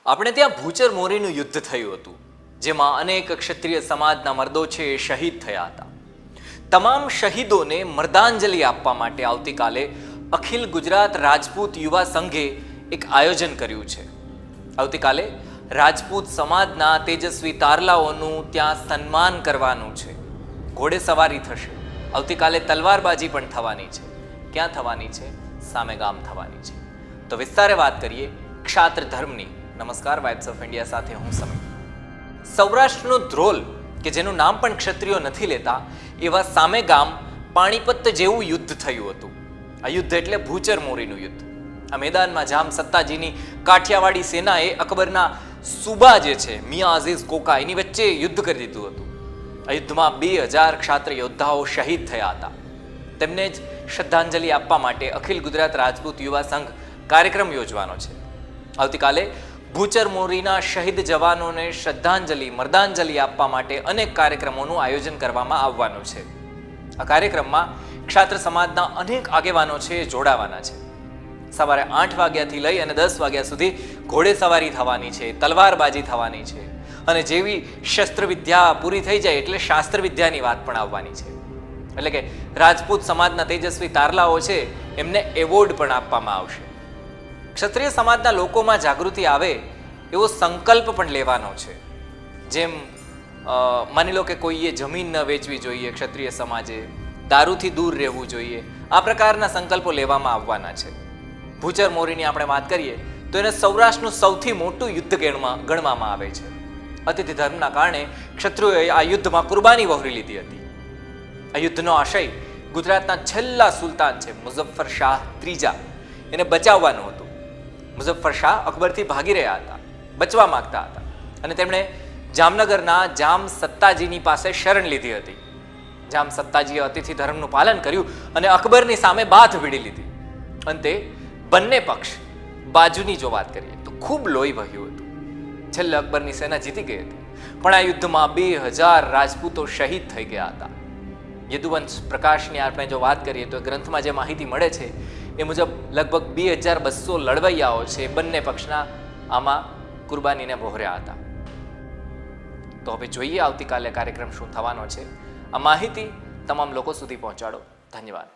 આપણે ત્યાં ભૂચર મોરીનું યુદ્ધ થયું હતું, જેમાં અનેક ક્ષત્રિય સમાજના મર્દો છે એ શહીદ થયા હતા. તમામ શહીદોને મર્દાંજલિ આપવા માટે આવતીકાલે અખિલ ગુજરાત રાજપૂત યુવા સંઘે એક આયોજન કર્યું છે. આવતીકાલે રાજપૂત સમાજના તેજસ્વી તારલાઓનું ત્યાં સન્માન કરવાનું છે. ઘોડે સવારી થશે. આવતીકાલે તલવારબાજી પણ થવાની છે. ક્યાં થવાની છે? સામે ગામ થવાની છે. તો વિસ્તારે વાત કરીએ ક્ષાત્ર ધર્મની. નમસ્કાર, વાઇબ્સ ઓફ ઇન્ડિયા સાથે હું સમીર. સૌરાષ્ટ્રનો ધ્રોલ કે જેનું નામ પણ ક્ષત્રિયો નથી લેતા, એવા સામે ગામ પાણીપત જેવું યુદ્ધ થયું હતું. આ યુદ્ધ એટલે ભૂચર મોરીનું યુદ્ધ. આ મેદાનમાં જામ સત્તાજીની કાઠિયાવાડી સેનાએ અકબરના સુબા જે છે મિયા અઝીઝ કોકા એની વચ્ચે યુદ્ધ કરી દીધું હતું. આ યુદ્ધમાં 2000 ક્ષાત્ર યોદ્ધાઓ શહીદ થયા હતા. તેમને જ શ્રદ્ધાંજલિ આપવા માટે અખિલ ગુજરાત રાજપૂત યુવા સંઘ કાર્યક્રમ યોજવાનો છે. આવતીકાલે ભૂચર મોરીના શહીદ જવાનોને શ્રદ્ધાંજલિ મર્દાંજલિ આપવા માટે અનેક કાર્યક્રમોનું આયોજન કરવામાં આવવાનું છે. આ કાર્યક્રમમાં ક્ષાત્ર સમાજના અનેક આગેવાનો છે એ જોડાવાના છે. સવારે 8 વાગ્યાથી લઈ અને 10 વાગ્યા સુધી ઘોડે સવારી થવાની છે, તલવારબાજી થવાની છે, અને જેવી શસ્ત્ર વિદ્યા પૂરી થઈ જાય એટલે શાસ્ત્ર વિદ્યાની વાત પણ આવવાની છે. એટલે કે રાજપૂત સમાજના તેજસ્વી તારલાઓ છે એમને એવોર્ડ પણ આપવામાં આવશે. ક્ષત્રિય સમાજના લોકોમાં જાગૃતિ આવે એવો સંકલ્પ પણ લેવાનો છે. જેમ માની લો કે કોઈએ જમીન ન વેચવી જોઈએ, ક્ષત્રિય સમાજે દારૂથી દૂર રહેવું જોઈએ, આ પ્રકારના સંકલ્પો લેવામાં આવવાના છે. ભૂચર મોરીની આપણે વાત કરીએ તો એને સૌરાષ્ટ્રનું સૌથી મોટું યુદ્ધ ગણવામાં આવે છે. અતિથિ ધર્મના કારણે ક્ષત્રિયોએ આ યુદ્ધમાં કુરબાની વહોરી લીધી હતી. આ યુદ્ધનો આશય ગુજરાતના છેલ્લા સુલતાન છે મુઝફ્ફર શાહ ત્રીજા, એને બચાવવાનું હતું. મુઝફ્ફર શાહ અકબરથી ભાગી રહ્યા હતા, બચવા માંગતા હતા, અને તેમણે જામનગરના જામ સત્તાજીની પાસે શરણ લીધી હતી. જામ સત્તાજીએ અતિથિ ધર્મનું પાલન કર્યું અને અકબરની સામે બાથ ભીડી લીધી. અંતે બંને પક્ષ બાજુની જો વાત કરીએ તો ખૂબ લોહી વહ્યું હતું. છેલ્લે અકબરની સેના જીતી ગઈ હતી, પણ આ યુદ્ધમાં 2000 રાજપૂતો શહીદ થઈ ગયા હતા. યદુવંશ પ્રકાશની આપણે જો વાત કરીએ તો ગ્રંથમાં જે માહિતી મળે છે એ મુજબ લગભગ 2200 લડવૈયાઓ છે બંને પક્ષના આમાં કુરબાનીને વહોર્યા હતા. તો હવે જોઈએ આવતીકાલે કાર્યક્રમ શું થવાનો છે. આ માહિતી તમામ લોકો સુધી પહોંચાડો. ધન્યવાદ.